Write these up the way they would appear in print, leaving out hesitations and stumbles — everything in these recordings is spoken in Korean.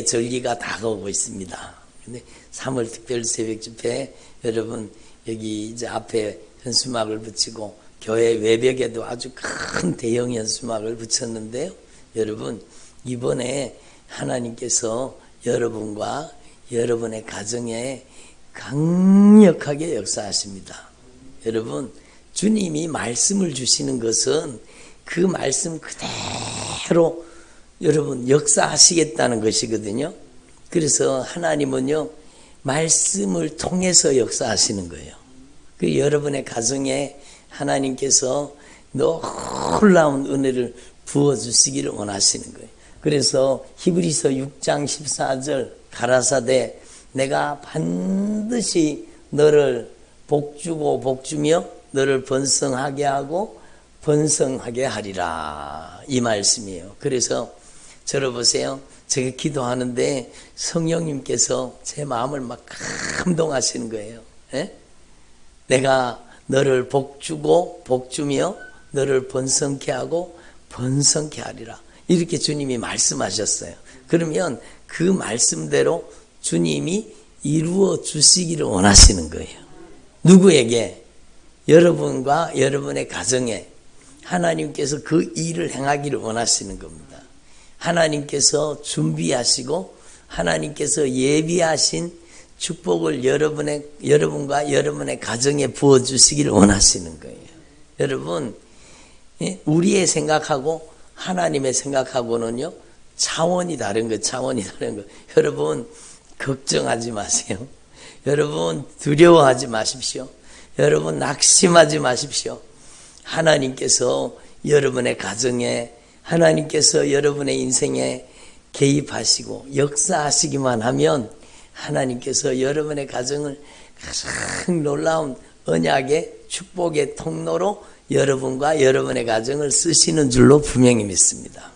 절기가 다가오고 있습니다. 근데 3월 특별 새벽 집회, 여러분 여기 이제 앞에 현수막을 붙이고 교회 외벽에도 아주 큰 대형 현수막을 붙였는데요. 여러분 이번에 하나님께서 여러분과 여러분의 가정에 강력하게 역사하십니다. 여러분 주님이 말씀을 주시는 것은 그 말씀 그대로 여러분 역사하시겠다는 것이거든요. 그래서 하나님은요 말씀을 통해서 역사하시는 거예요. 그 여러분의 가정에 하나님께서 놀라운 은혜를 부어주시기를 원하시는 거예요. 그래서 히브리서 6장 14절 가라사대 내가 반드시 너를 복주고 복주며 너를 번성하게 하고 번성하게 하리라, 이 말씀이에요. 그래서 저를 보세요. 제가 기도하는데 성령님께서 제 마음을 막 감동하시는 거예요. 에? 내가 너를 복주고 복주며 너를 번성케 하고 번성케 하리라, 이렇게 주님이 말씀하셨어요. 그러면 그 말씀대로 주님이 이루어 주시기를 원하시는 거예요. 누구에게? 여러분과 여러분의 가정에 하나님께서 그 일을 행하기를 원하시는 겁니다. 하나님께서 준비하시고 하나님께서 예비하신 축복을 여러분과 여러분의 가정에 부어주시기를 원하시는 거예요. 여러분, 우리의 생각하고 하나님의 생각하고는요 차원이 다른 거, 차원이 다른 거. 여러분 걱정하지 마세요. 여러분 두려워하지 마십시오. 여러분 낙심하지 마십시오. 하나님께서 여러분의 가정에, 하나님께서 여러분의 인생에 개입하시고 역사하시기만 하면 하나님께서 여러분의 가정을 가장 놀라운 언약의 축복의 통로로 여러분과 여러분의 가정을 쓰시는 줄로 분명히 믿습니다.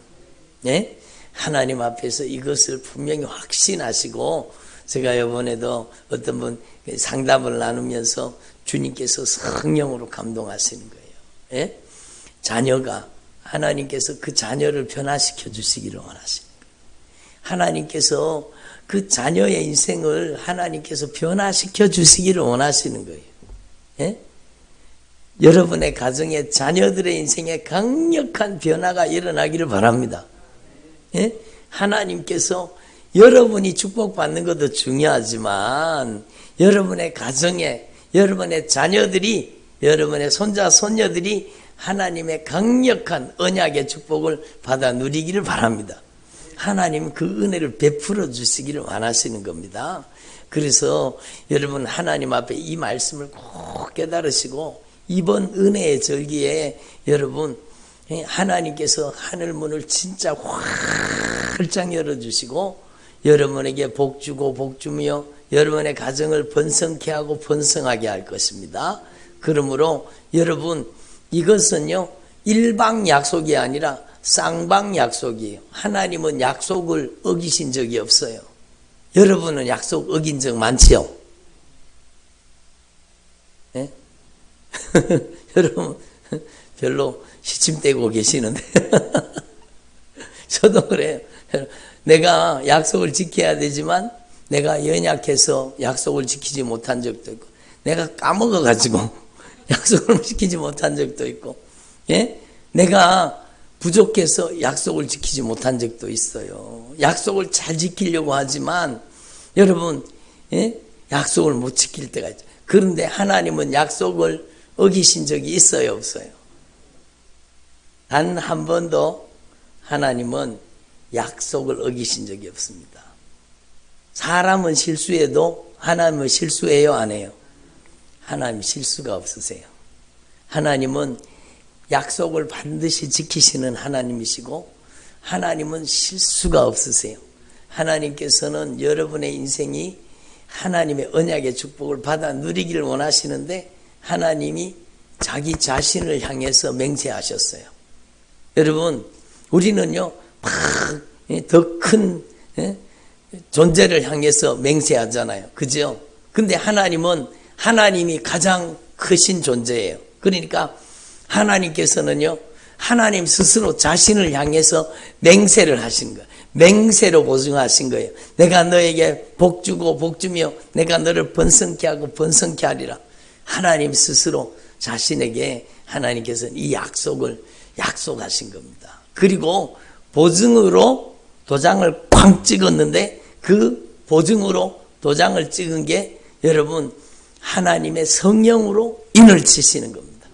네? 하나님 앞에서 이것을 분명히 확신하시고, 제가 이번에도 어떤 분 상담을 나누면서 주님께서 성령으로 감동하시는 거예요. 예? 자녀가, 하나님께서 그 자녀를 변화시켜 주시기를 원하시는 거예요. 하나님께서 그 자녀의 인생을 하나님께서 변화시켜 주시기를 원하시는 거예요. 예? 여러분의 가정에 자녀들의 인생에 강력한 변화가 일어나기를 바랍니다. 예? 하나님께서 여러분이 축복받는 것도 중요하지만 여러분의 가정에 여러분의 자녀들이, 여러분의 손자 손녀들이 하나님의 강력한 언약의 축복을 받아 누리기를 바랍니다. 하나님 그 은혜를 베풀어 주시기를 원하시는 겁니다. 그래서 여러분 하나님 앞에 이 말씀을 꼭 깨달으시고 이번 은혜의 절기에 여러분 하나님께서 하늘문을 진짜 활짝 열어주시고 여러분에게 복주고 복주며 여러분의 가정을 번성케 하고 번성하게 할 것입니다. 그러므로 여러분 이것은요 일방 약속이 아니라 쌍방 약속이에요. 하나님은 약속을 어기신 적이 없어요. 여러분은 약속 어긴 적 많지요? 네? 여러분 별로 시침대고 계시는데 저도 그래요. 내가 약속을 지켜야 되지만 내가 연약해서 약속을 지키지 못한 적도 있고, 내가 까먹어가지고 약속을 지키지 못한 적도 있고, 예? 내가 부족해서 약속을 지키지 못한 적도 있어요. 약속을 잘 지키려고 하지만 여러분 약속을 못 지킬 때가 있죠. 그런데 하나님은 약속을 어기신 적이 있어요, 없어요? 단 한 번도 하나님은 약속을 어기신 적이 없습니다. 사람은 실수해도 하나님은 실수해요, 안 해요? 하나님 실수가 없으세요. 하나님은 약속을 반드시 지키시는 하나님이시고 하나님은 실수가 없으세요. 하나님께서는 여러분의 인생이 하나님의 언약의 축복을 받아 누리기를 원하시는데 하나님이 자기 자신을 향해서 맹세하셨어요. 여러분 우리는요 더 큰 존재를 향해서 맹세하잖아요. 그죠? 근데 하나님은 하나님이 가장 크신 존재예요. 그러니까 하나님께서는요 하나님 스스로 자신을 향해서 맹세를 하신 거예요. 맹세로 보증하신 거예요. 내가 너에게 복 주고 복 주며 내가 너를 번성케 하고 번성케 하리라. 하나님 스스로 자신에게 하나님께서는 이 약속을 약속하신 겁니다. 그리고 보증으로 도장을 쾅 찍었는데 그 보증으로 도장을 찍은 게 여러분 하나님의 성령으로 인을 치시는 겁니다.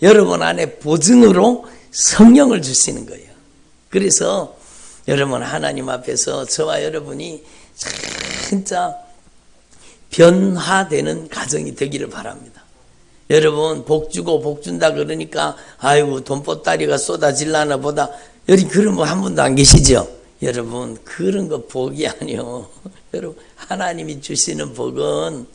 여러분 안에 보증으로 성령을 주시는 거예요. 그래서 여러분 하나님 앞에서 저와 여러분이 진짜 변화되는 가정이 되기를 바랍니다. 여러분 복 주고 복 준다 그러니까 아이고 돈보따리가 쏟아질라나 보다 여기 그런 분 한 분도 안 계시죠? 여러분 그런 거 복이 아니요. 여러분 하나님이 주시는 복은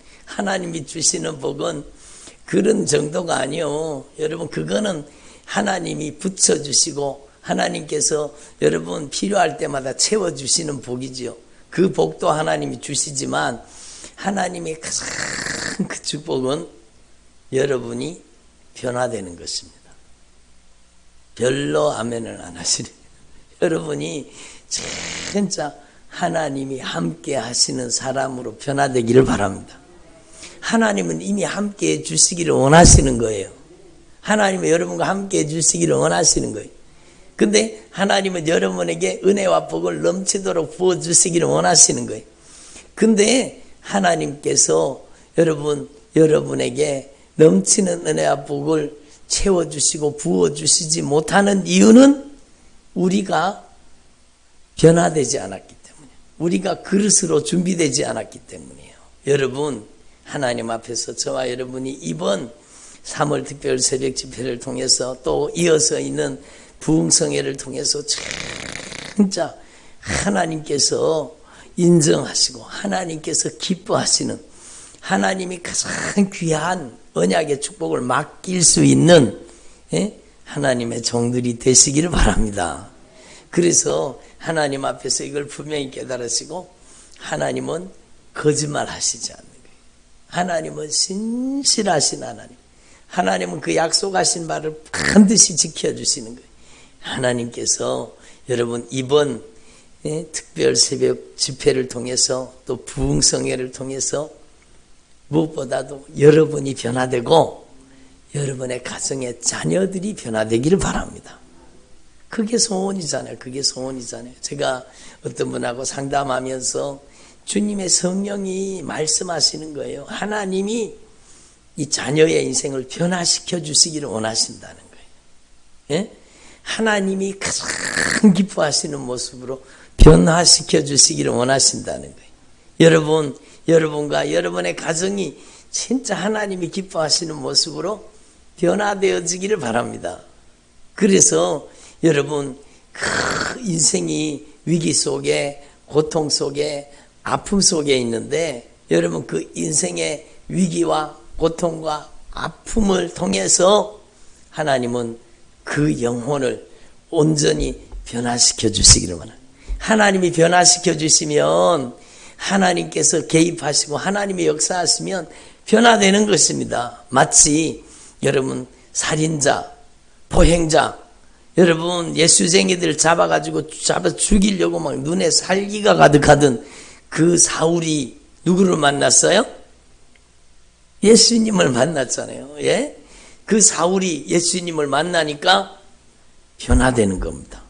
그런 정도가 아니요. 여러분 그거는 하나님이 붙여주시고 하나님께서 여러분 필요할 때마다 채워주시는 복이지요. 그 복도 하나님이 주시지만 하나님의 가장 그 축복은 여러분이 변화되는 것입니다. 별로 아멘을 안 하시네. 여러분이 진짜 하나님이 함께 하시는 사람으로 변화되기를 바랍니다. 하나님은 이미 함께 해 주시기를 원하시는 거예요. 하나님은 여러분과 함께 해 주시기를 원하시는 거예요. 근데 하나님은 여러분에게 은혜와 복을 넘치도록 부어주시기를 원하시는 거예요. 근데 하나님께서 여러분에게 넘치는 은혜와 복을 채워주시고 부어주시지 못하는 이유는 우리가 변화되지 않았기 때문에, 우리가 그릇으로 준비되지 않았기 때문이에요. 여러분 하나님 앞에서 저와 여러분이 이번 3월 특별 새벽 집회를 통해서 또 이어서 있는 부흥성회를 통해서 진짜 하나님께서 인정하시고 하나님께서 기뻐하시는 하나님이 가장 귀한 언약의 축복을 맡길 수 있는 하나님의 종들이 되시기를 바랍니다. 그래서 하나님 앞에서 이걸 분명히 깨달으시고 하나님은 거짓말 하시지 않는 거예요. 하나님은 신실하신 하나님. 하나님은 그 약속하신 바를 반드시 지켜주시는 거예요. 하나님께서 여러분 이번 특별 새벽 집회를 통해서 또 부흥성회를 통해서 무엇보다도 여러분이 변화되고 여러분의 가정의 자녀들이 변화되기를 바랍니다. 그게 소원이잖아요. 그게 소원이잖아요. 제가 어떤 분하고 상담하면서 주님의 성령이 말씀하시는 거예요. 하나님이 이 자녀의 인생을 변화시켜 주시기를 원하신다는 거예요. 예? 하나님이 가장 기뻐하시는 모습으로 변화시켜 주시기를 원하신다는 거예요. 여러분과 여러분의 가정이 진짜 하나님이 기뻐하시는 모습으로 변화되어지기를 바랍니다. 그래서 여러분 그 인생이 위기 속에 고통 속에 아픔 속에 있는데 여러분 그 인생의 위기와 고통과 아픔을 통해서 하나님은 그 영혼을 온전히 변화시켜 주시기를 원합니다. 하나님이 변화시켜 주시면 하나님께서 개입하시고 하나님이 역사하시면 변화되는 것입니다. 마치 여러분 살인자, 포행자, 여러분 예수쟁이들 잡아 죽이려고 막 눈에 살기가 가득하던 그 사울이 누구를 만났어요? 예수님을 만났잖아요. 예? 그 사울이 예수님을 만나니까 변화되는 겁니다.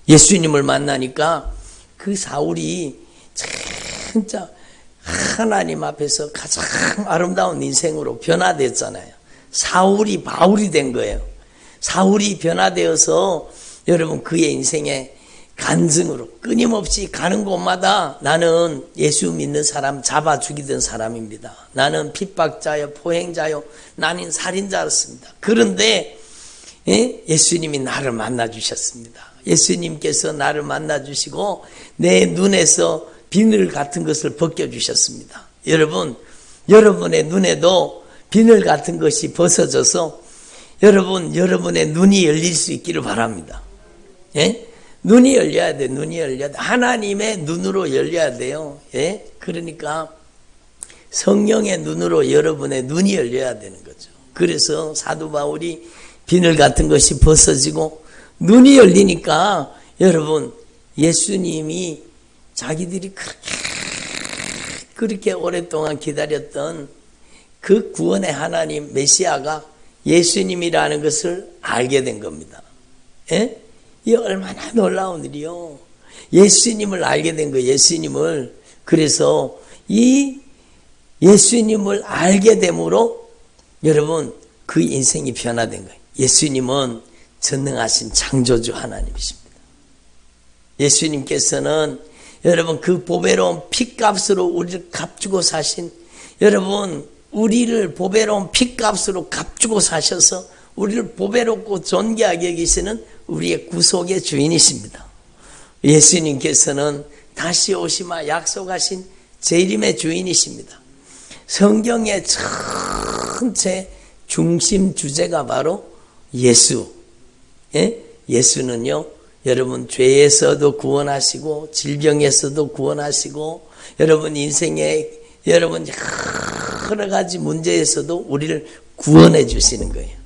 예수님을 만나니까 그 사울이 진짜 하나님 앞에서 가장 아름다운 인생으로 변화됐잖아요. 사울이 바울이 된 거예요. 사울이 변화되어서 여러분 그의 인생에 간증으로 끊임없이 가는 곳마다 나는 예수 믿는 사람 잡아 죽이던 사람입니다. 나는 핍박자요 포행자요 나는 살인자였습니다. 그런데 예수님이 나를 만나 주셨습니다. 예수님께서 나를 만나 주시고 내 눈에서 비늘 같은 것을 벗겨 주셨습니다. 여러분의 눈에도 비늘 같은 것이 벗어져서 여러분의 눈이 열릴 수 있기를 바랍니다. 예? 눈이 열려야 돼. 눈이 열려야 돼. 하나님의 눈으로 열려야 돼요. 예? 그러니까 성령의 눈으로 여러분의 눈이 열려야 되는 거죠. 그래서 사도 바울이 비늘 같은 것이 벗어지고 눈이 열리니까 여러분 예수님이 자기들이 그렇게 오랫동안 기다렸던 그 구원의 하나님 메시아가 예수님이라는 것을 알게 된 겁니다. 예? 이 얼마나 놀라운 일이요. 예수님을 알게 된 거예요. 예수님을. 그래서 이 예수님을 알게 됨으로 여러분 그 인생이 변화된 거예요. 예수님은 전능하신 창조주 하나님이십니다. 예수님께서는 여러분 그 보배로운 피값으로 우리를 값주고 사신, 여러분 우리를 보배로운 피값으로 값주고 사셔서 우리를 보배롭고 존귀하게 여기시는 우리의 구속의 주인이십니다. 예수님께서는 다시 오시마 약속하신 재림의 주인이십니다. 성경의 전체 중심 주제가 바로 예수. 예? 예수는요, 여러분 죄에서도 구원하시고 질병에서도 구원하시고 여러분 인생의 여러분 여러 가지 문제에서도 우리를 구원해 주시는 거예요.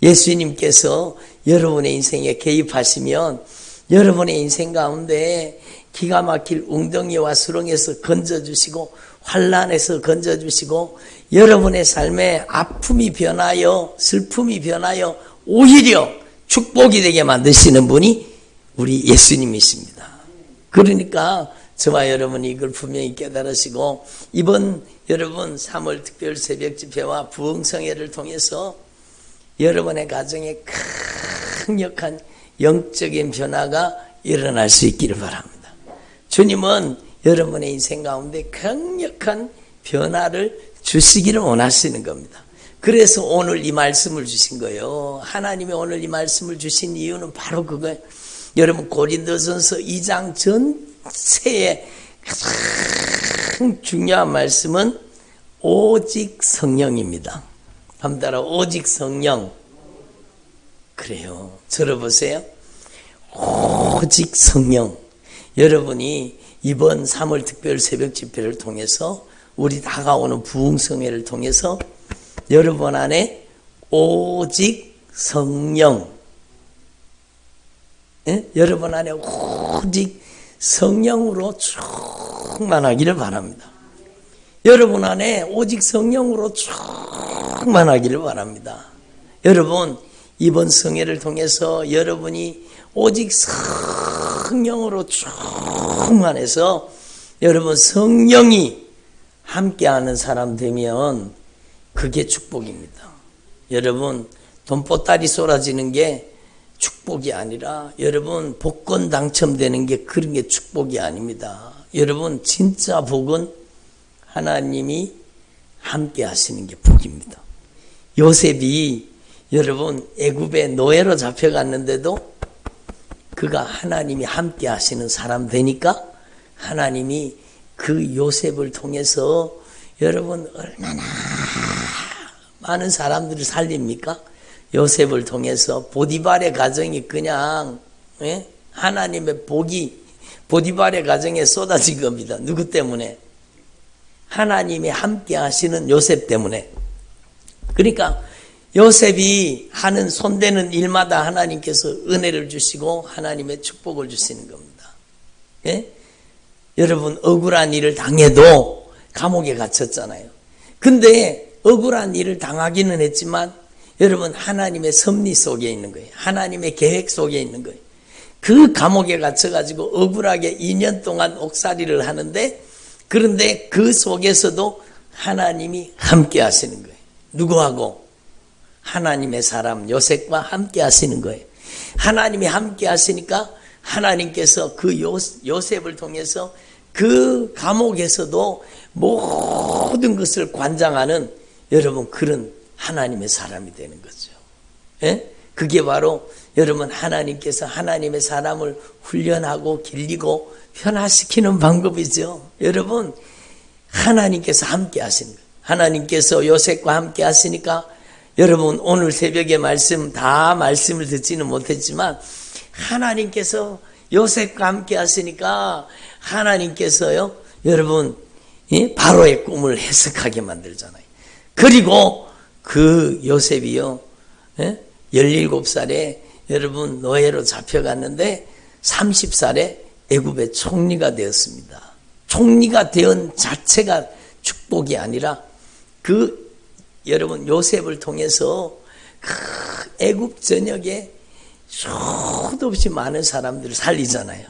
예수님께서 여러분의 인생에 개입하시면 여러분의 인생 가운데 기가 막힐 웅덩이와 수렁에서 건져주시고 환난에서 건져주시고 여러분의 삶에 아픔이 변하여 슬픔이 변하여 오히려 축복이 되게 만드시는 분이 우리 예수님이십니다. 그러니까 저와 여러분이 이걸 분명히 깨달으시고 이번 여러분 3월 특별 새벽 집회와 부흥성회를 통해서 여러분의 가정에 강력한 영적인 변화가 일어날 수 있기를 바랍니다. 주님은 여러분의 인생 가운데 강력한 변화를 주시기를 원하시는 겁니다. 그래서 오늘 이 말씀을 주신 거예요. 하나님이 오늘 이 말씀을 주신 이유는 바로 그거예요. 여러분 고린도전서 2장 전체의 가장 중요한 말씀은 오직 성령입니다. 한번 따라 오직 성령. 그래요. 들어보세요. 오직 성령. 여러분이 이번 3월 특별 새벽 집회를 통해서 우리 다가오는 부흥성회를 통해서 여러분 안에 오직 성령, 예? 여러분 안에 오직 성령으로 충만하기를 바랍니다. 여러분 안에 오직 성령으로 충만하기를 바랍니다. 여러분 이번 성회를 통해서 여러분이 오직 성령으로 충만해서 여러분 성령이 함께하는 사람 되면 그게 축복입니다. 여러분 돈보따리 쏟아지는 게 축복이 아니라 여러분 복권 당첨되는 게 그런 게 축복이 아닙니다. 여러분 진짜 복은 하나님이 함께 하시는 게 복입니다. 요셉이 여러분 애굽의 노예로 잡혀갔는데도 그가 하나님이 함께 하시는 사람 되니까 하나님이 그 요셉을 통해서 여러분 얼마나 많은 사람들을 살립니까? 요셉을 통해서 보디발의 가정이 그냥 하나님의 복이 보디발의 가정에 쏟아진 겁니다. 누구 때문에? 하나님이 함께 하시는 요셉 때문에. 그러니까 요셉이 하는 손대는 일마다 하나님께서 은혜를 주시고 하나님의 축복을 주시는 겁니다. 예? 여러분 억울한 일을 당해도 감옥에 갇혔잖아요. 근데 억울한 일을 당하기는 했지만 여러분 하나님의 섭리 속에 있는 거예요. 하나님의 계획 속에 있는 거예요. 그 감옥에 갇혀가지고 억울하게 2년 동안 옥살이를 하는데 그런데 그 속에서도 하나님이 함께 하시는 거예요. 누구하고? 하나님의 사람 요셉과 함께 하시는 거예요. 하나님이 함께 하시니까 하나님께서 그 요셉을 통해서 그 감옥에서도 모든 것을 관장하는 여러분 그런 하나님의 사람이 되는 거죠. 예? 그게 바로 여러분 하나님께서 하나님의 사람을 훈련하고 길리고 변화시키는 방법이죠. 여러분 하나님께서 함께 하시는 거예요. 하나님께서 요셉과 함께 하시니까 여러분 오늘 새벽에 말씀을 듣지는 못했지만 하나님께서 요셉과 함께 하시니까 하나님께서요 여러분 바로의 꿈을 해석하게 만들잖아요. 그리고 그 요셉이요 17살에 여러분 노예로 잡혀갔는데 30살에 애굽의 총리가 되었습니다. 총리가 된 자체가 축복이 아니라 여러분 요셉을 통해서 애굽 전역에 수도 없이 많은 사람들을 살리잖아요.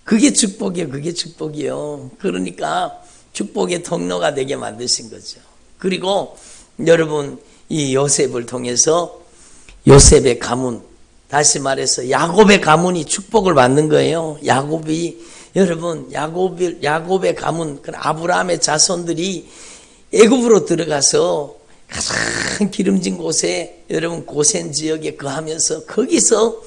그게 축복이에요. 그게 축복이에요. 그러니까 축복의 통로가 되게 만드신 거죠. 그리고 여러분 이 요셉을 통해서 요셉의 가문, 다시 말해서 야곱의 가문이 축복을 받는 거예요. 여러분 야곱의 가문, 아브라함의 자손들이 애굽으로 들어가서 가장 기름진 곳에 여러분 고센 지역에 거하면서 거기서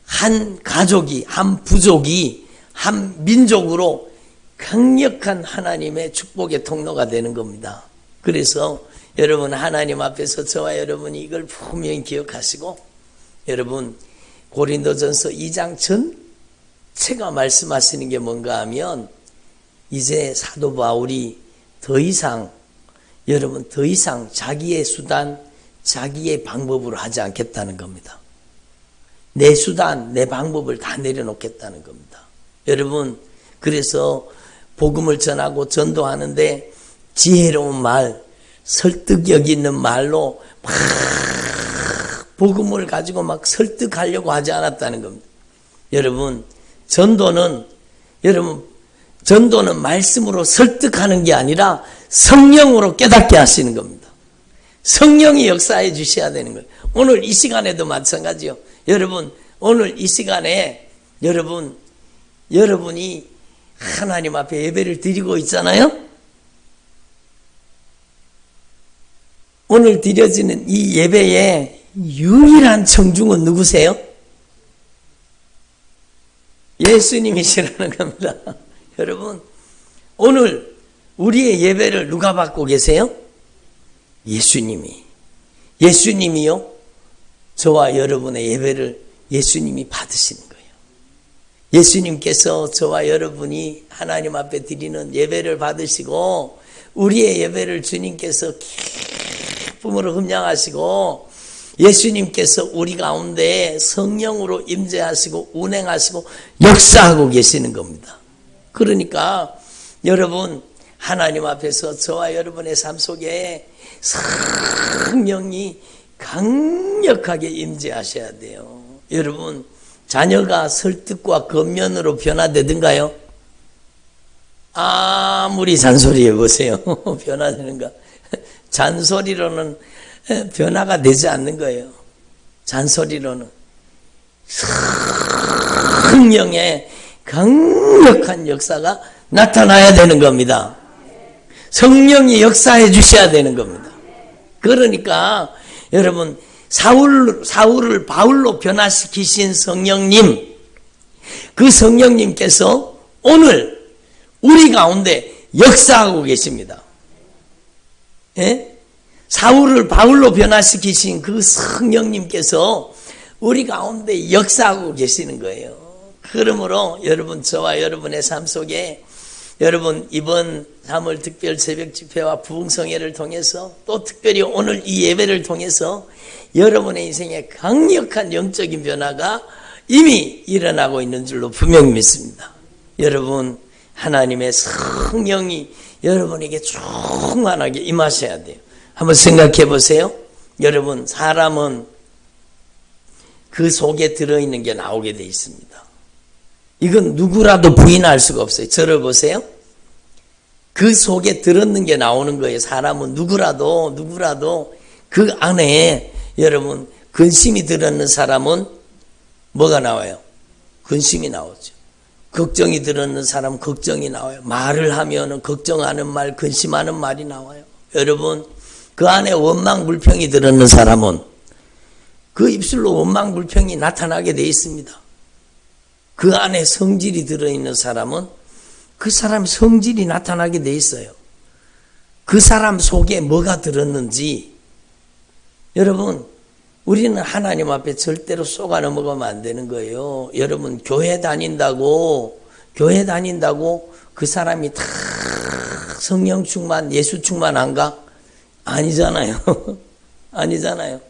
한 가족이, 한 부족이, 한 민족으로 강력한 하나님의 축복의 통로가 되는 겁니다. 그래서 여러분 하나님 앞에서 저와 여러분이 이걸 분명히 기억하시고, 여러분 고린도전서 2장 전체가 말씀하시는 게 뭔가 하면 이제 사도 바울이 더 이상 자기의 수단, 자기의 방법으로 하지 않겠다는 겁니다. 내 수단, 내 방법을 다 내려놓겠다는 겁니다. 여러분, 그래서 복음을 전하고 전도하는데 지혜로운 말, 설득력 있는 말로 막 복음을 가지고 막 설득하려고 하지 않았다는 겁니다. 여러분, 전도는 말씀으로 설득하는 게 아니라 성령으로 깨닫게 하시는 겁니다. 성령이 역사해 주셔야 되는 거예요. 오늘 이 시간에도 마찬가지요. 여러분, 오늘 이 시간에 여러분이 하나님 앞에 예배를 드리고 있잖아요. 오늘 드려지는 이 예배의 유일한 청중은 누구세요? 예수님이시라는 겁니다. 여러분, 오늘 우리의 예배를 누가 받고 계세요? 예수님이요. 저와 여러분의 예배를 예수님이 받으시는 거예요. 예수님께서 저와 여러분이 하나님 앞에 드리는 예배를 받으시고 우리의 예배를 주님께서 기쁨으로 흠양하시고 예수님께서 우리 가운데 성령으로 임재하시고 운행하시고 역사하고 계시는 겁니다. 그러니까 여러분 하나님 앞에서 저와 여러분의 삶 속에 성령이 강력하게 임재하셔야 돼요. 여러분, 자녀가 설득과 권면으로 변화되든가요? 아무리 잔소리 해보세요. 변화되는가? 잔소리로는 변화가 되지 않는 거예요. 잔소리로는. 성령의 강력한 역사가 나타나야 되는 겁니다. 성령이 역사해 주셔야 되는 겁니다. 그러니까 여러분 사울을 바울로 변화시키신 성령님, 그 성령님께서 오늘 우리 가운데 역사하고 계십니다. 예? 사울을 바울로 변화시키신 그 성령님께서 우리 가운데 역사하고 계시는 거예요. 그러므로 여러분 저와 여러분의 삶 속에 여러분 이번 3월 특별 새벽 집회와 부흥성회를 통해서 또 특별히 오늘 이 예배를 통해서 여러분의 인생에 강력한 영적인 변화가 이미 일어나고 있는 줄로 분명히 믿습니다. 여러분 하나님의 성령이 여러분에게 충만하게 임하셔야 돼요. 한번 생각해 보세요. 여러분 사람은 그 속에 들어있는 게 나오게 돼 있습니다. 이건 누구라도 부인할 수가 없어요. 저를 보세요. 그 속에 들었는 게 나오는 거예요. 사람은 누구라도 그 안에 여러분 근심이 들었는 사람은 뭐가 나와요? 근심이 나오죠. 걱정이 들었는 사람은 걱정이 나와요. 말을 하면은 걱정하는 말, 근심하는 말이 나와요. 여러분 그 안에 원망 불평이 들었는 사람은 그 입술로 원망 불평이 나타나게 돼 있습니다. 그 안에 성질이 들어있는 사람은 그 사람 성질이 나타나게 돼 있어요. 그 사람 속에 뭐가 들었는지. 여러분 우리는 하나님 앞에 절대로 속아 넘어가면 안 되는 거예요. 여러분 교회 다닌다고 그 사람이 다 성령 충만, 예수 충만한가? 아니잖아요. 아니잖아요.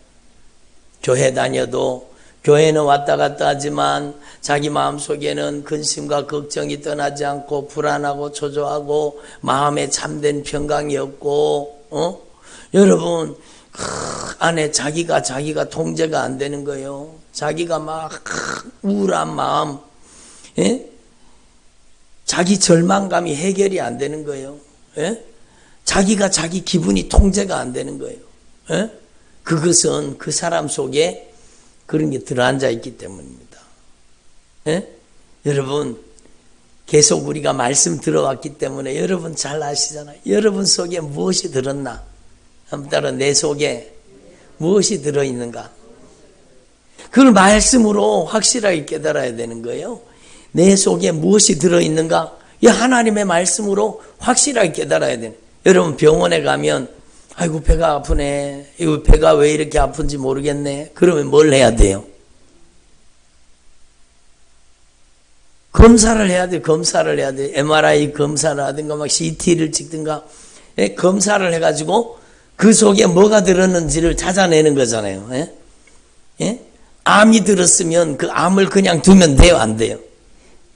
교회 다녀도 교회는 왔다 갔다 하지만 자기 마음속에는 근심과 걱정이 떠나지 않고 불안하고 초조하고 마음에 참된 평강이 없고 여러분 안에 자기가 통제가 안 되는 거예요. 자기가 막 우울한 마음, 예? 자기 절망감이 해결이 안 되는 거예요. 예? 자기가 자기 기분이 통제가 안 되는 거예요. 예? 그것은 그 사람 속에 그런 게 들어앉아 있기 때문입니다. 예? 여러분 계속 우리가 말씀 들어왔기 때문에 여러분 잘 아시잖아요. 여러분 속에 무엇이 들었나? 한번 따라 내 속에 무엇이 들어있는가? 그걸 말씀으로 확실하게 깨달아야 되는 거예요. 내 속에 무엇이 들어있는가? 이 하나님의 말씀으로 확실하게 깨달아야 되는. 여러분 병원에 가면 아이고 배가 아프네. 이거 배가 왜 이렇게 아픈지 모르겠네. 그러면 뭘 해야 돼요? 검사를 해야 돼. 검사를 해야 돼. MRI 검사를 하든가 막 CT를 찍든가 검사를 해가지고 그 속에 뭐가 들었는지를 찾아내는 거잖아요. 예? 예? 암이 들었으면 그 암을 그냥 두면 돼요? 안 돼요?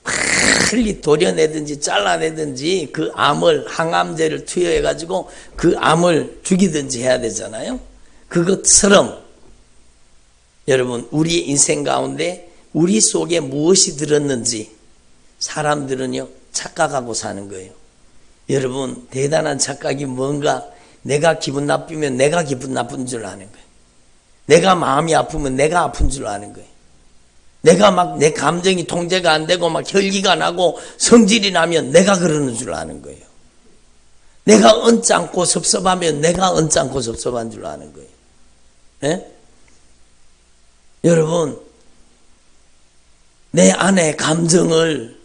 빨리 도려내든지 잘라내든지 그 암을 항암제를 투여해가지고 그 암을 죽이든지 해야 되잖아요. 그것처럼 여러분 우리 인생 가운데 우리 속에 무엇이 들었는지 사람들은요 착각하고 사는 거예요. 여러분 대단한 착각이 뭔가 내가 기분 나쁘면 내가 기분 나쁜 줄 아는 거예요. 내가 마음이 아프면 내가 아픈 줄 아는 거예요. 내가 막 내 감정이 통제가 안 되고 막 혈기가 나고 성질이 나면 내가 그러는 줄 아는 거예요. 내가 언짢고 섭섭하면 내가 언짢고 섭섭한 줄 아는 거예요. 네? 여러분 내 안에 감정을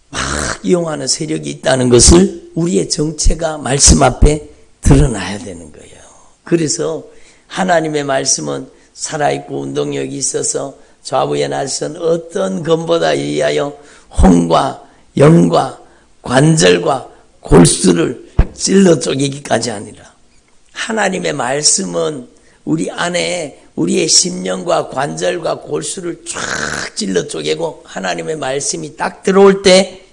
막 이용하는 세력이 있다는 것을 우리의 정체가 말씀 앞에 드러나야 되는 거예요. 그래서 하나님의 말씀은 살아있고 운동력이 있어서 좌우의 날선 어떤 검보다 이하여 혼과 영과 관절과 골수를 찔러 쪼개기까지 하니라. 하나님의 말씀은 우리 안에 우리의 심령과 관절과 골수를 쫙 찔러 쪼개고 하나님의 말씀이 딱 들어올 때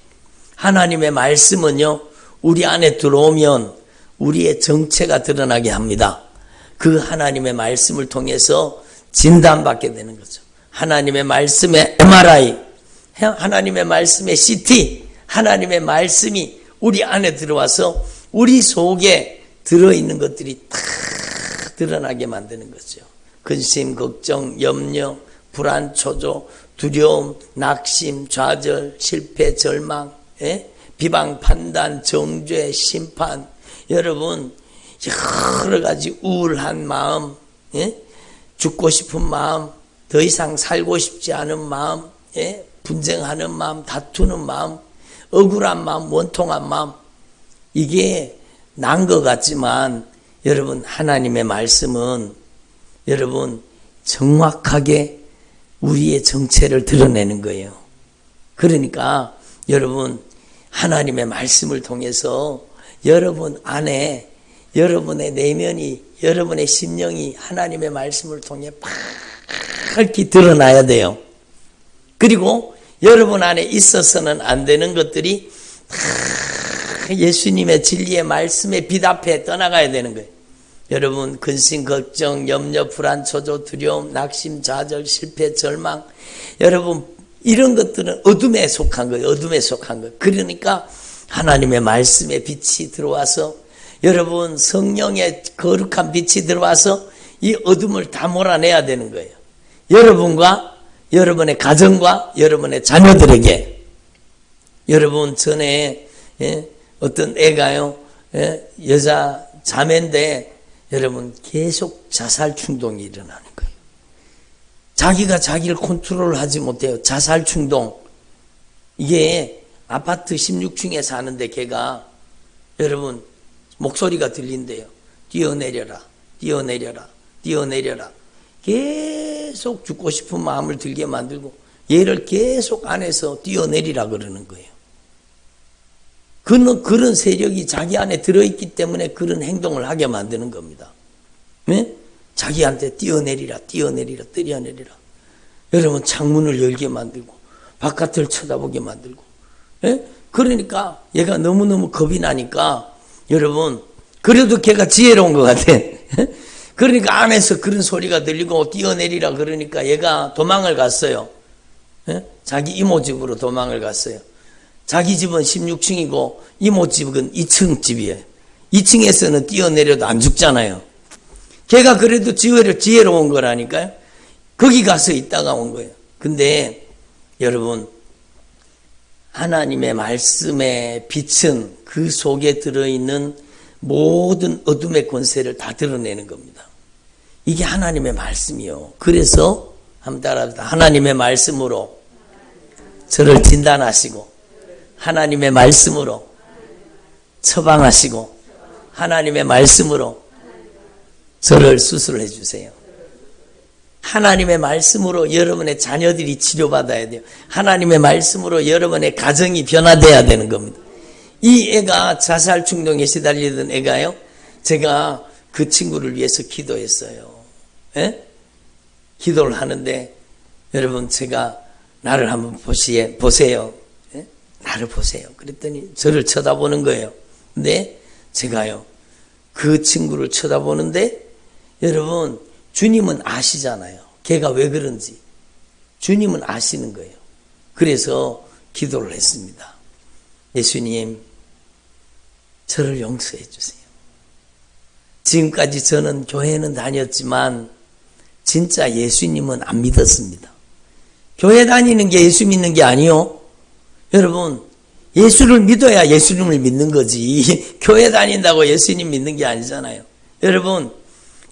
하나님의 말씀은요 우리 안에 들어오면 우리의 정체가 드러나게 합니다. 그 하나님의 말씀을 통해서 진단받게 되는 거죠. 하나님의 말씀의 MRI, 하나님의 말씀의 CT, 하나님의 말씀이 우리 안에 들어와서 우리 속에 들어있는 것들이 다 드러나게 만드는 거죠. 근심, 걱정, 염려, 불안, 초조, 두려움, 낙심, 좌절, 실패, 절망, 비방, 판단, 정죄, 심판. 여러분 여러 가지 우울한 마음, 죽고 싶은 마음, 더 이상 살고 싶지 않은 마음, 분쟁하는 마음, 다투는 마음, 억울한 마음, 원통한 마음. 이게 난 것 같지만 여러분 하나님의 말씀은 여러분 정확하게 우리의 정체를 드러내는 거예요. 그러니까 여러분 하나님의 말씀을 통해서 여러분 안에 여러분의 내면이 여러분의 심령이 하나님의 말씀을 통해 밝히 드러나야 돼요. 그리고 여러분 안에 있어서는 안 되는 것들이 예수님의 진리의 말씀에 빛 앞에 떠나가야 되는 거예요. 여러분 근심, 걱정, 염려, 불안, 초조, 두려움, 낙심, 좌절, 실패, 절망 여러분 이런 것들은 어둠에 속한 거예요. 어둠에 속한 거예요. 그러니까 하나님의 말씀에 빛이 들어와서 여러분 성령의 거룩한 빛이 들어와서 이 어둠을 다 몰아내야 되는 거예요. 여러분과 여러분의 가정과 여러분의 자녀들에게. 여러분 전에 어떤 애가요 여자 자매인데 여러분 계속 자살 충동이 일어나는 거예요. 자기가 자기를 컨트롤하지 못해요. 자살 충동. 이게 아파트 16층에 사는데 걔가 여러분 목소리가 들린대요. 뛰어내려라, 뛰어내려라, 뛰어내려라. 계속 죽고 싶은 마음을 들게 만들고 얘를 계속 안에서 뛰어내리라 그러는 거예요. 그런 세력이 자기 안에 들어있기 때문에 그런 행동을 하게 만드는 겁니다. 네? 자기한테 뛰어내리라, 뛰어내리라, 뛰어내리라. 여러분 창문을 열게 만들고 바깥을 쳐다보게 만들고. 예? 그러니까 얘가 너무너무 겁이 나니까 여러분 그래도 걔가 지혜로운 것 같아. 그러니까 안에서 그런 소리가 들리고 뛰어내리라 그러니까 얘가 도망을 갔어요. 예? 자기 이모 집으로 도망을 갔어요. 자기 집은 16층이고 이모 집은 2층 집이에요. 2층에서는 뛰어내려도 안 죽잖아요. 걔가 그래도 지혜로운 거라니까요. 거기 가서 있다가 온 거예요. 근데 여러분 하나님의 말씀의 빛은 그 속에 들어있는 모든 어둠의 권세를 다 드러내는 겁니다. 이게 하나님의 말씀이요. 그래서 한번 따라합시다. 하나님의 말씀으로 저를 진단하시고 하나님의 말씀으로 처방하시고 하나님의 말씀으로 저를 수술해 주세요. 하나님의 말씀으로 여러분의 자녀들이 치료받아야 돼요. 하나님의 말씀으로 여러분의 가정이 변화돼야 되는 겁니다. 이 애가 자살 충동에 시달리던 애가요. 제가 그 친구를 위해서 기도했어요. 예? 기도를 하는데 여러분 제가 나를 한번 보세요. 예? 나를 보세요. 그랬더니 저를 쳐다보는 거예요. 근데 제가요. 그 친구를 쳐다보는데 여러분 주님은 아시잖아요. 걔가 왜 그런지. 주님은 아시는 거예요. 그래서 기도를 했습니다. 예수님, 저를 용서해 주세요. 지금까지 저는 교회는 다녔지만 진짜 예수님은 안 믿었습니다. 교회 다니는 게 예수 믿는 게 아니요. 여러분, 예수를 믿어야 예수님을 믿는 거지. 교회 다닌다고 예수님 믿는 게 아니잖아요. 여러분,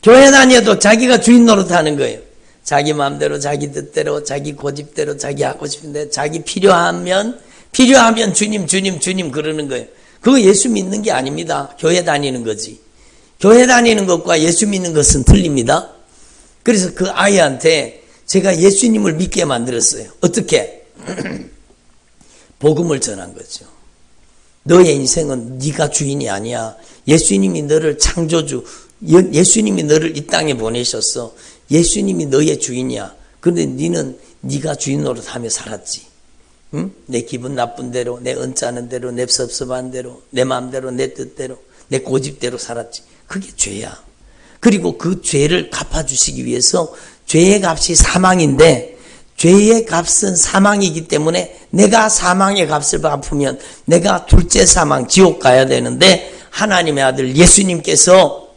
교회 다녀도 자기가 주인 노릇하는 거예요. 자기 마음대로, 자기 뜻대로, 자기 고집대로, 자기 하고 싶은데 자기 필요하면 주님 그러는 거예요. 그거 예수 믿는 게 아닙니다. 교회 다니는 거지. 교회 다니는 것과 예수 믿는 것은 틀립니다. 그래서 그 아이한테 제가 예수님을 믿게 만들었어요. 어떻게? 복음을 전한 거죠. 너의 인생은 네가 주인이 아니야. 예수님이 너를 창조주, 예수님이 너를 이 땅에 보내셨어. 예수님이 너의 주인이야. 그런데 너는 네가 주인 노릇하며 살았지. 응? 내 기분 나쁜 대로, 내 언짢은 대로, 내 섭섭한 대로, 내 마음대로, 내 뜻대로, 내 고집대로 살았지. 그게 죄야. 그리고 그 죄를 갚아주시기 위해서 죄의 값이 사망인데 죄의 값은 사망이기 때문에 내가 사망의 값을 갚으면 내가 둘째 사망 지옥 가야 되는데 하나님의 아들 예수님께서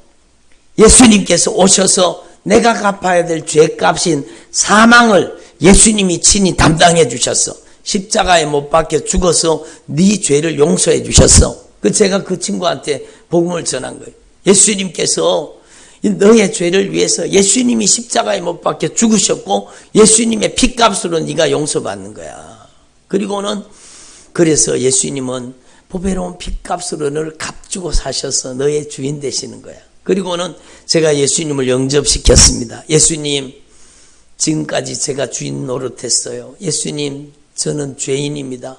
오셔서 내가 갚아야 될 죄값인 사망을 예수님이 친히 담당해 주셨어. 십자가에 못 박혀 죽어서 네 죄를 용서해 주셨어. 제가 그 친구한테 복음을 전한 거예요. 예수님께서 너의 죄를 위해서 예수님이 십자가에 못 박혀 죽으셨고 예수님의 피값으로 네가 용서받는 거야. 그리고는 그래서 예수님은 보배로운 피값으로 너를 값주고 사셔서 너의 주인 되시는 거야. 그리고는 제가 예수님을 영접시켰습니다. 예수님, 지금까지 제가 주인 노릇했어요. 예수님, 저는 죄인입니다.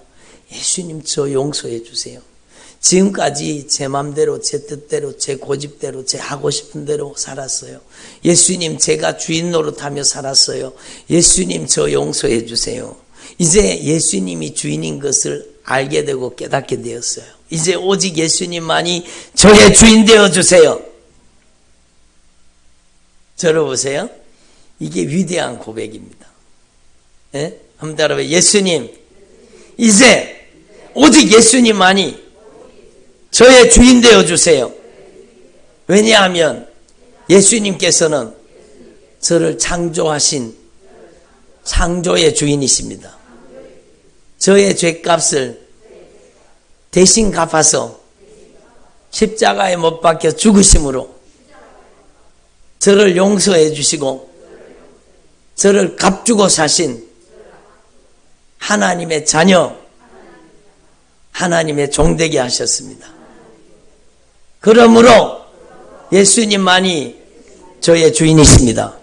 예수님, 저 용서해 주세요. 지금까지 제 맘대로, 제 뜻대로, 제 고집대로, 제 하고 싶은 대로 살았어요. 예수님, 제가 주인 노릇하며 살았어요. 예수님, 저 용서해 주세요. 이제 예수님이 주인인 것을 알게 되고 깨닫게 되었어요. 이제 오직 예수님만이 저의 주인 되어 주세요. 저를 보세요. 이게 위대한 고백입니다. 예? 한번 따라해요. 예수님, 이제 오직 예수님만이 저의 주인 되어 주세요. 왜냐하면 예수님께서는 저를 창조하신 창조의 주인이십니다. 저의 죄값을 대신 갚아서 십자가에 못 박혀 죽으심으로 저를 용서해 주시고 저를 값주고 사신 하나님의 자녀, 하나님의 종되게 하셨습니다. 그러므로 예수님만이 저의 주인이십니다.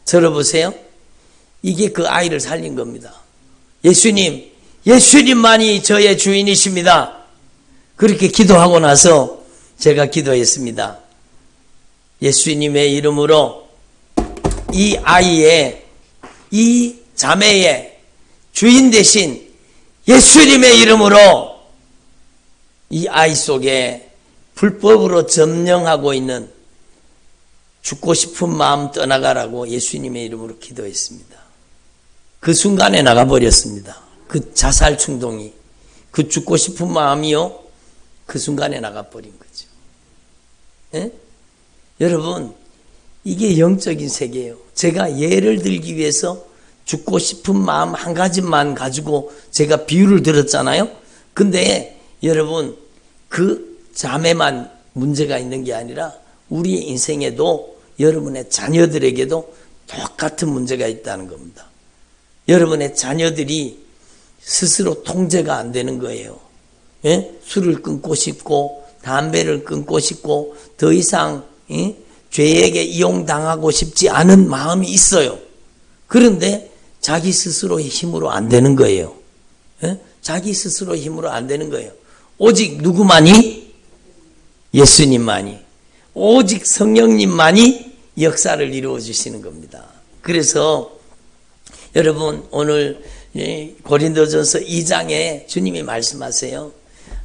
들어보세요. 이게 그 아이를 살린 겁니다. 예수님만이 저의 주인이십니다. 그렇게 기도하고 나서 제가 기도했습니다. 예수님의 이름으로 이 아이의 이 자매의 주인 대신 예수님의 이름으로 이 아이 속에 불법으로 점령하고 있는 죽고 싶은 마음 떠나가라고 예수님의 이름으로 기도했습니다. 그 순간에 나가버렸습니다. 그 자살 충동이, 그 죽고 싶은 마음이요, 그 순간에 나가버린 거죠. 예? 여러분, 이게 영적인 세계예요. 제가 예를 들기 위해서 죽고 싶은 마음 한 가지만 가지고 제가 비유를 들었잖아요. 근데 여러분, 그 자매만 문제가 있는 게 아니라 우리의 인생에도, 여러분의 자녀들에게도 똑같은 문제가 있다는 겁니다. 여러분의 자녀들이 스스로 통제가 안 되는 거예요. 예? 술을 끊고 싶고 담배를 끊고 싶고 더 이상 죄에게 이용당하고 싶지 않은 마음이 있어요. 그런데 자기 스스로의 힘으로 안 되는 거예요. 예? 자기 스스로의 힘으로 안 되는 거예요. 오직 누구만이? 예수님만이, 오직 성령님만이 역사를 이루어 주시는 겁니다. 그래서 여러분, 오늘 고린도전서 2장에 주님이 말씀하세요.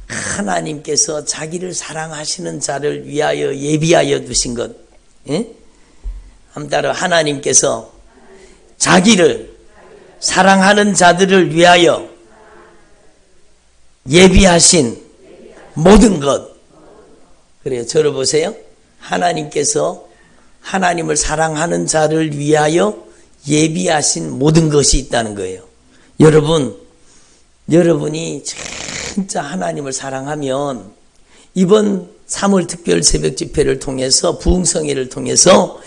하나님께서 자기를 사랑하시는 자를 위하여 예비하여 두신 것. 예? 한번 따라, 하나님께서 자기를 사랑하는 자들을 위하여 예비하신 모든 것. 그래요. 저를 보세요. 하나님께서 하나님을 사랑하는 자를 위하여 예비하신 모든 것이 있다는 거예요. 여러분이 진짜 하나님을 사랑하면 이번 3월 특별 새벽 집회를 통해서, 부흥성회를 통해서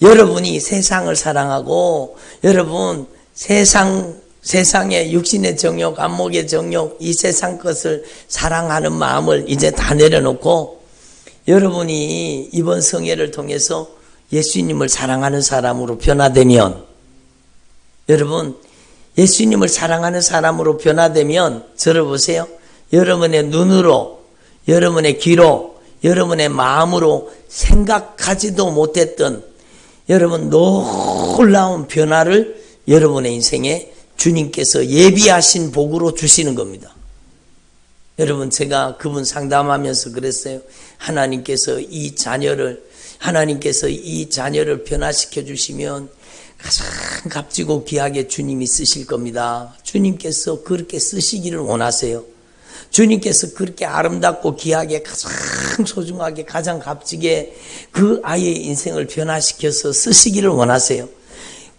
여러분이 세상을 사랑하고, 여러분 세상의 육신의 정욕, 안목의 정욕, 이 세상 것을 사랑하는 마음을 이제 다 내려놓고, 여러분이 이번 성회를 통해서 예수님을 사랑하는 사람으로 변화되면, 여러분 예수님을 사랑하는 사람으로 변화되면, 저를 보세요. 여러분의 눈으로, 여러분의 귀로, 여러분의 마음으로 생각하지도 못했던 여러분 놀라운 변화를 여러분의 인생에 주님께서 예비하신 복으로 주시는 겁니다. 여러분, 제가 그분 상담하면서 그랬어요. 하나님께서 이 자녀를 변화시켜 주시면 가장 값지고 귀하게 주님이 쓰실 겁니다. 주님께서 그렇게 쓰시기를 원하세요. 주님께서 그렇게 아름답고 귀하게, 가장 소중하게, 가장 값지게 그 아이의 인생을 변화시켜서 쓰시기를 원하세요.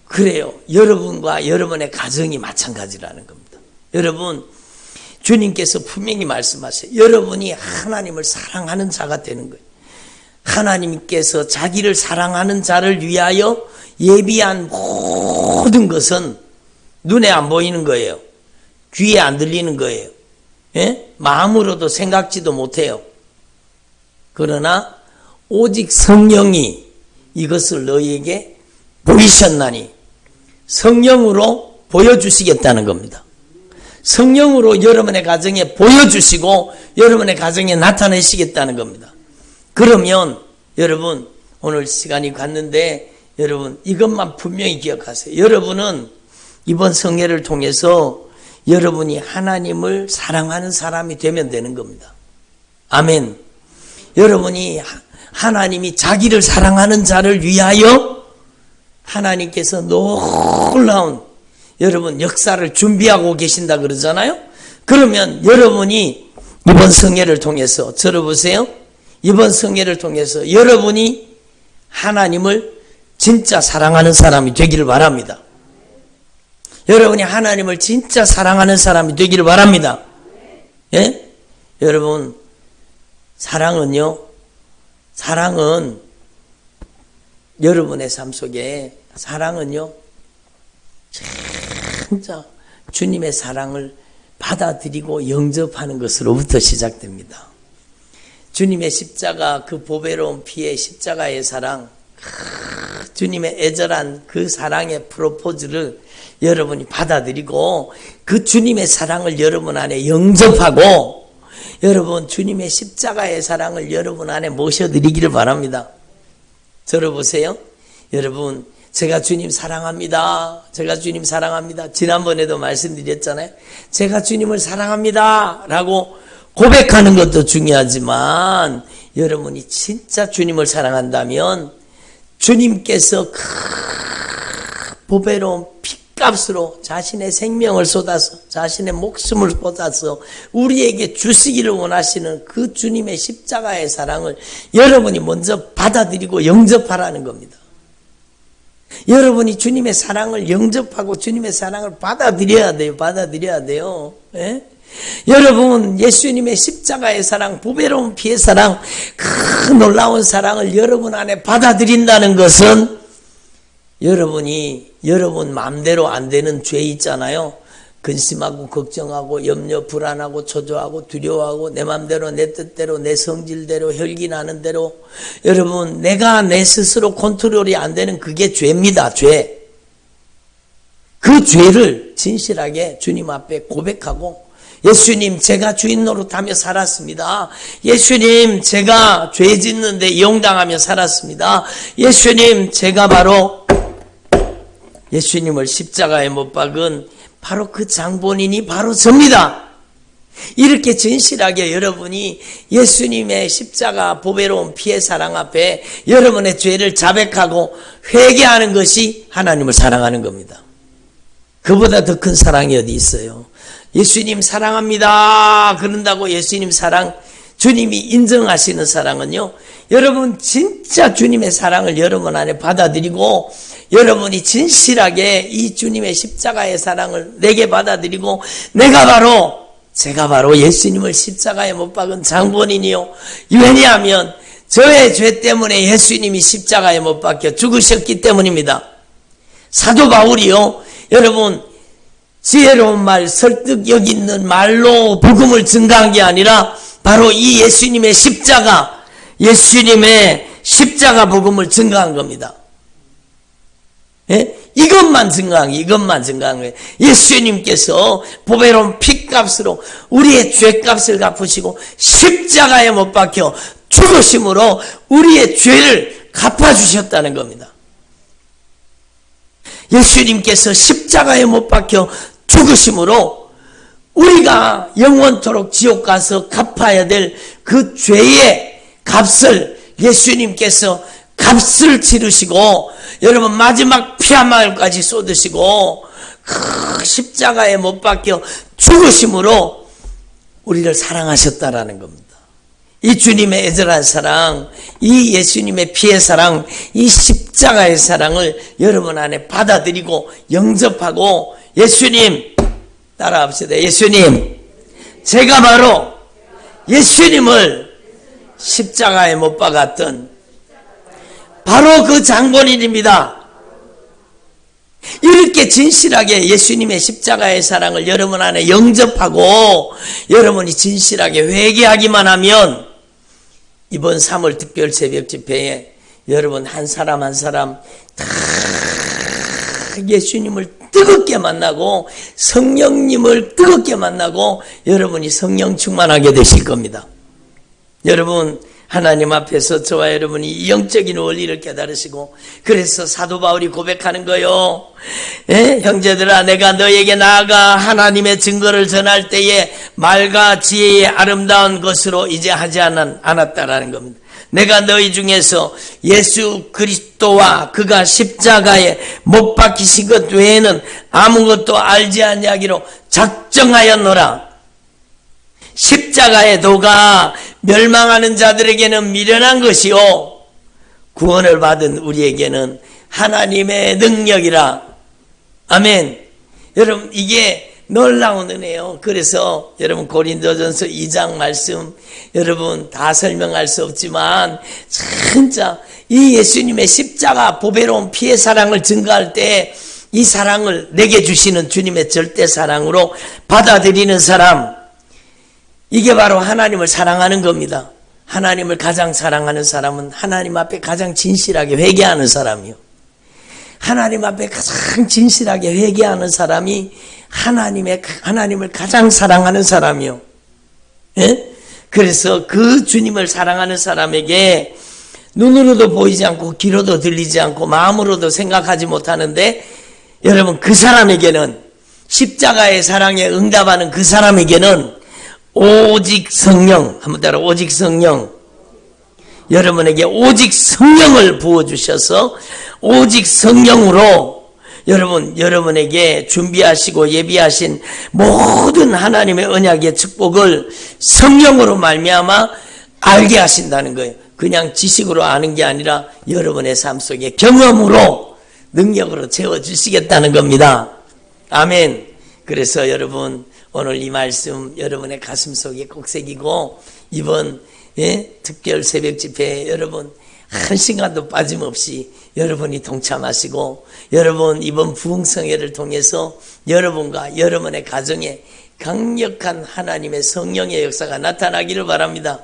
그래요. 여러분과 여러분의 가정이 마찬가지라는 겁니다. 여러분, 주님께서 분명히 말씀하세요. 여러분이 하나님을 사랑하는 자가 되는 거예요. 하나님께서 자기를 사랑하는 자를 위하여 예비한 모든 것은 눈에 안 보이는 거예요. 귀에 안 들리는 거예요. 예? 마음으로도 생각지도 못해요. 그러나 오직 성령이 이것을 너희에게 보이셨나니, 성령으로 보여주시겠다는 겁니다. 성령으로 여러분의 가정에 보여주시고 여러분의 가정에 나타내시겠다는 겁니다. 그러면 여러분, 오늘 시간이 갔는데 여러분 이것만 분명히 기억하세요. 여러분은 이번 성회를 통해서 여러분이 하나님을 사랑하는 사람이 되면 되는 겁니다. 아멘. 여러분이 하나님이 자기를 사랑하는 자를 위하여 하나님께서 놀라운 여러분 역사를 준비하고 계신다 그러잖아요. 그러면 여러분이 이번 성회를 통해서, 들어보세요. 이번 성회를 통해서 여러분이 하나님을 진짜 사랑하는 사람이 되기를 바랍니다. 여러분이 하나님을 진짜 사랑하는 사람이 되기를 바랍니다. 예? 여러분, 사랑은 여러분의 삶 속에 사랑은요, 진짜 주님의 사랑을 받아들이고 영접하는 것으로부터 시작됩니다. 주님의 십자가, 그 보배로운 피의 십자가의 사랑, 주님의 애절한 그 사랑의 프로포즈를 여러분이 받아들이고 그 주님의 사랑을 여러분 안에 영접하고 여러분 주님의 십자가의 사랑을 여러분 안에 모셔드리기를 바랍니다. 들어보세요. 여러분, 제가 주님 사랑합니다. 제가 주님 사랑합니다. 지난번에도 말씀드렸잖아요. 제가 주님을 사랑합니다. 라고 고백하는 것도 중요하지만 여러분이 진짜 주님을 사랑한다면 주님께서 보배로운 핏값으로 자신의 생명을 쏟아서 자신의 목숨을 쏟아서 우리에게 주시기를 원하시는 그 주님의 십자가의 사랑을 여러분이 먼저 받아들이고 영접하라는 겁니다. 여러분이 주님의 사랑을 영접하고 주님의 사랑을 받아들여야 돼요. 받아들여야 돼요. 예? 여러분, 예수님의 십자가의 사랑, 보배로운 피의 사랑, 그 놀라운 사랑을 여러분 안에 받아들인다는 것은 여러분이 여러분 마음대로 안 되는 죄 있잖아요. 근심하고 걱정하고 염려 불안하고 초조하고 두려워하고 내 마음대로 내 뜻대로 내 성질대로 혈기나는 대로 여러분 내가 내 스스로 컨트롤이 안 되는 그게 죄입니다. 죄. 그 죄를 진실하게 주님 앞에 고백하고 예수님 제가 주인 노릇하며 살았습니다. 예수님 제가 죄 짓는데 이용당하며 살았습니다. 예수님 제가 바로 예수님을 십자가에 못 박은 바로 그 장본인이 바로 접니다. 이렇게 진실하게 여러분이 예수님의 십자가 보배로운 피의 사랑 앞에 여러분의 죄를 자백하고 회개하는 것이 하나님을 사랑하는 겁니다. 그보다 더 큰 사랑이 어디 있어요? 예수님 사랑합니다. 그런다고 예수님 사랑, 주님이 인정하시는 사랑은요, 여러분 진짜 주님의 사랑을 여러분 안에 받아들이고 여러분이 진실하게 이 주님의 십자가의 사랑을 내게 받아들이고 제가 바로 예수님을 십자가에 못 박은 장본인이요. 왜냐하면 저의 죄 때문에 예수님이 십자가에 못 박혀 죽으셨기 때문입니다. 사도 바울이요, 여러분 지혜로운 말, 설득력 있는 말로 복음을 증가한 게 아니라 바로 이 예수님의 십자가 복음을 증가한 겁니다. 예? 이것만 증가한 거예요. 예수님께서 보배로운 핏값으로 우리의 죄값을 갚으시고 십자가에 못 박혀 죽으심으로 우리의 죄를 갚아주셨다는 겁니다. 예수님께서 십자가에 못 박혀 죽으심으로 우리가 영원토록 지옥 가서 갚아야 될 그 죄의 값을 예수님께서 값을 치르시고 여러분 마지막 피 한 방울까지 쏟으시고 그 십자가에 못 박혀 죽으심으로 우리를 사랑하셨다라는 겁니다. 이 주님의 애절한 사랑, 이 예수님의 피의 사랑, 이 십자가의 사랑을 여러분 안에 받아들이고 영접하고 예수님 따라합시다. 예수님, 제가 바로 예수님을 십자가에 못 박았던 바로 그 장본인입니다. 이렇게 진실하게 예수님의 십자가의 사랑을 여러분 안에 영접하고 여러분이 진실하게 회개하기만 하면 이번 3월 특별 새벽 집회에 여러분 한 사람 한 사람 다 예수님을 뜨겁게 만나고 성령님을 뜨겁게 만나고 여러분이 성령 충만하게 되실 겁니다. 여러분 하나님 앞에서 저와 여러분이 영적인 원리를 깨달으시고 그래서 사도 바울이 고백하는 거요. 형제들아 내가 너에게 나아가 하나님의 증거를 전할 때에 말과 지혜의 아름다운 것으로 이제 하지 않았다라는 겁니다. 내가 너희 중에서 예수 그리스도와 그가 십자가에 못 박히신 것 외에는 아무것도 알지 아니하기로 작정하였노라. 십자가의 도가 멸망하는 자들에게는 미련한 것이요 구원을 받은 우리에게는 하나님의 능력이라. 아멘. 여러분 이게 놀라운 은혜요. 그래서 여러분 고린도전서 2장 말씀 여러분 다 설명할 수 없지만 진짜 이 예수님의 십자가 보배로운 피의 사랑을 증거할 때 이 사랑을 내게 주시는 주님의 절대 사랑으로 받아들이는 사람, 이게 바로 하나님을 사랑하는 겁니다. 하나님을 가장 사랑하는 사람은 하나님 앞에 가장 진실하게 회개하는 사람이요. 하나님 앞에 가장 진실하게 회개하는 사람이 하나님을 가장 사랑하는 사람이요. 예? 그래서 그 주님을 사랑하는 사람에게 눈으로도 보이지 않고 귀로도 들리지 않고 마음으로도 생각하지 못하는데 여러분 그 사람에게는 십자가의 사랑에 응답하는 그 사람에게는 오직 성령, 한번 따라 오직 성령, 여러분에게 오직 성령을 부어주셔서 오직 성령으로 여러분에게 준비하시고 예비하신 모든 하나님의 언약의 축복을 성령으로 말미암아 알게 하신다는 거예요. 그냥 지식으로 아는 게 아니라 여러분의 삶 속에 경험으로 능력으로 채워주시겠다는 겁니다. 아멘. 그래서 여러분 오늘 이 말씀 여러분의 가슴 속에 꼭 새기고 이번 특별 새벽 집회에 여러분 한 시간도 빠짐없이 여러분이 동참하시고 여러분 이번 부흥성회를 통해서 여러분과 여러분의 가정에 강력한 하나님의 성령의 역사가 나타나기를 바랍니다.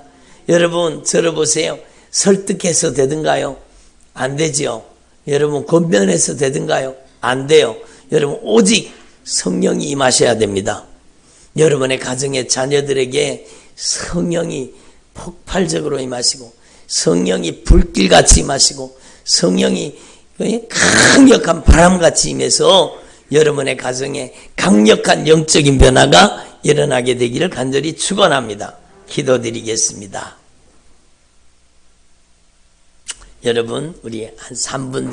여러분 들어보세요. 설득해서 되든가요? 안 되죠. 여러분 권면해서 되든가요? 안 돼요. 여러분 오직 성령이 임하셔야 됩니다. 여러분의 가정의 자녀들에게 성령이 폭발적으로 임하시고 성령이 불길같이 임하시고 성령이 강력한 바람같이 임해서 여러분의 가정에 강력한 영적인 변화가 일어나게 되기를 간절히 축원합니다. 기도드리겠습니다. 여러분 우리 한 3분